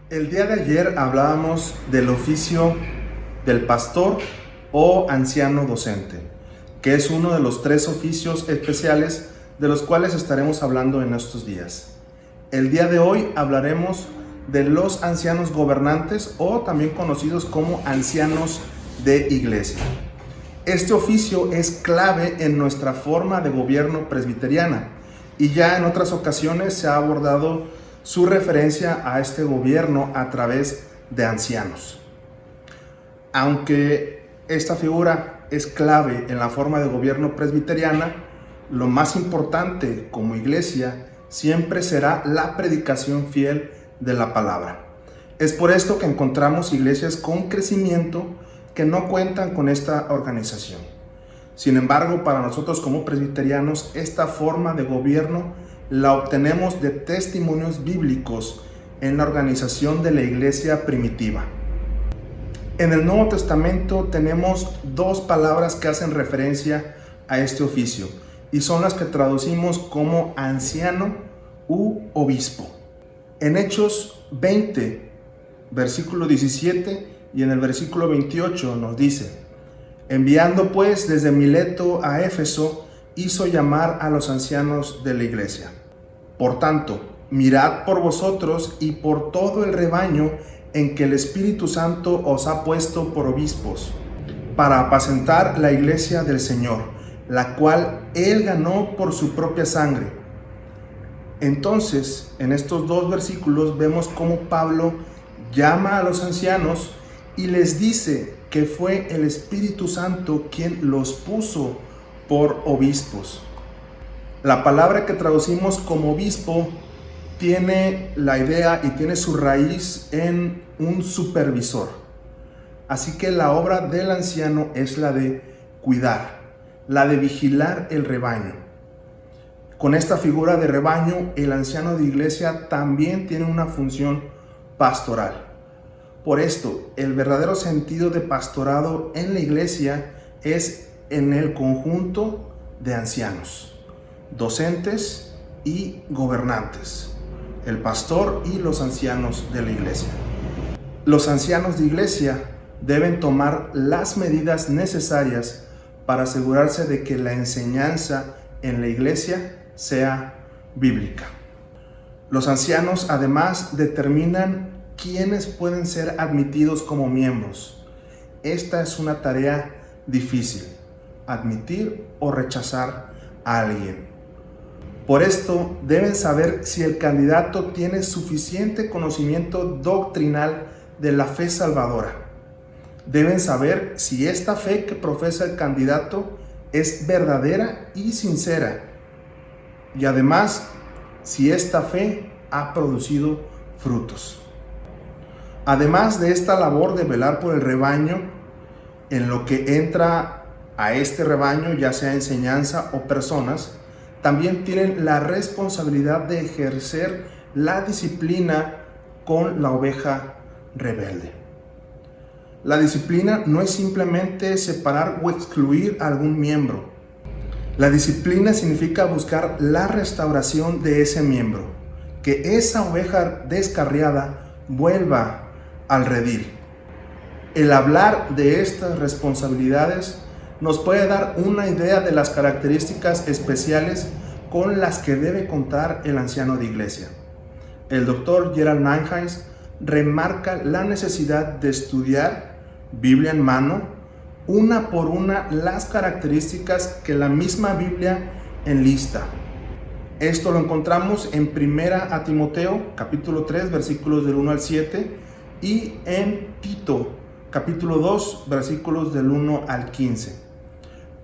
El día de ayer hablábamos del oficio del pastor o anciano docente, que es uno de los 3 oficios especiales de los cuales estaremos hablando en estos días. El día de hoy hablaremos de los ancianos gobernantes o también conocidos como ancianos de iglesia. Este oficio es clave en nuestra forma de gobierno presbiteriana y ya en otras ocasiones se ha abordado su referencia a este gobierno a través de ancianos. Aunque esta figura es clave en la forma de gobierno presbiteriana, lo más importante como iglesia siempre será la predicación fiel de la palabra. Es por esto que encontramos iglesias con crecimiento que no cuentan con esta organización. Sin embargo, para nosotros como presbiterianos, esta forma de gobierno la obtenemos de testimonios bíblicos en la organización de la iglesia primitiva. En el Nuevo Testamento tenemos 2 palabras que hacen referencia a este oficio y son las que traducimos como anciano u obispo. En Hechos 20, versículo 17 y en el versículo 28 nos dice: enviando pues desde Mileto a Éfeso, hizo llamar a los ancianos de la iglesia. Por tanto, mirad por vosotros y por todo el rebaño en que el Espíritu Santo os ha puesto por obispos, para apacentar la iglesia del Señor, la cual Él ganó por su propia sangre. Entonces, en estos 2 versículos vemos cómo Pablo llama a los ancianos y les dice que fue el Espíritu Santo quien los puso por obispos. La palabra que traducimos como obispo tiene la idea y tiene su raíz en un supervisor. Así que la obra del anciano es la de cuidar, la de vigilar el rebaño. Con esta figura de rebaño, el anciano de iglesia también tiene una función pastoral. Por esto, el verdadero sentido de pastorado en la iglesia es en el conjunto de ancianos, docentes y gobernantes, el pastor y los ancianos de la iglesia. Los ancianos de iglesia deben tomar las medidas necesarias para asegurarse de que la enseñanza en la iglesia sea bíblica. Los ancianos además determinan quiénes pueden ser admitidos como miembros. Esta es una tarea difícil: admitir o rechazar a alguien. Por esto deben saber si el candidato tiene suficiente conocimiento doctrinal de la fe salvadora. Deben saber si esta fe que profesa el candidato es verdadera y sincera, y además si esta fe ha producido frutos. Además de esta labor de velar por el rebaño, en lo que entra a este rebaño, ya sea enseñanza o personas, también tienen la responsabilidad de ejercer la disciplina con la oveja rebelde. La disciplina no es simplemente separar o excluir a algún miembro. La disciplina significa buscar la restauración de ese miembro, que esa oveja descarriada vuelva al redil. El hablar de estas responsabilidades nos puede dar una idea de las características especiales con las que debe contar el anciano de iglesia. El doctor Gerald Ninehys remarca la necesidad de estudiar, Biblia en mano, una por una las características que la misma Biblia enlista. Esto lo encontramos en 1 Timoteo, capítulo 3, versículos del 1 al 7, y en Tito, capítulo 2, versículos del 1 al 15.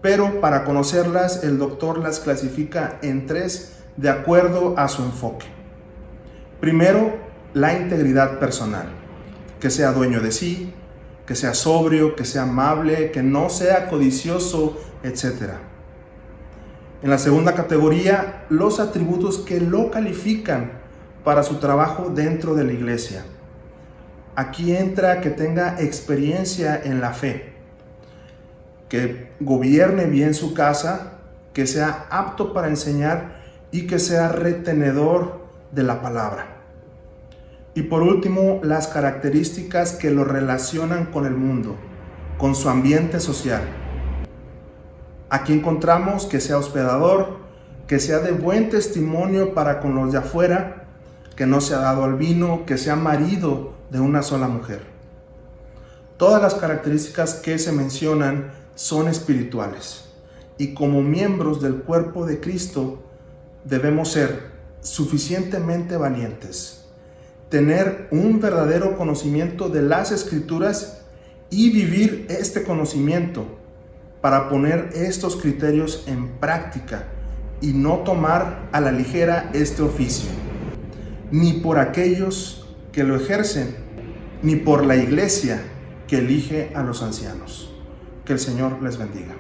Pero para conocerlas, el doctor las clasifica en 3 de acuerdo a su enfoque. Primero, la integridad personal: que sea dueño de sí, que sea sobrio, que sea amable, que no sea codicioso, etc. En la segunda categoría, los atributos que lo califican para su trabajo dentro de la iglesia. Aquí entra que tenga experiencia en la fe, que gobierne bien su casa, que sea apto para enseñar y que sea retenedor de la palabra. Y por último, las características que lo relacionan con el mundo, con su ambiente social. Aquí encontramos que sea hospedador, que sea de buen testimonio para con los de afuera, que no sea dado al vino, que sea marido de una sola mujer. Todas las características que se mencionan son espirituales y como miembros del cuerpo de Cristo debemos ser suficientemente valientes, tener un verdadero conocimiento de las Escrituras y vivir este conocimiento para poner estos criterios en práctica y no tomar a la ligera este oficio, ni por aquellos que lo ejercen, ni por la iglesia que elige a los ancianos. Que el Señor les bendiga.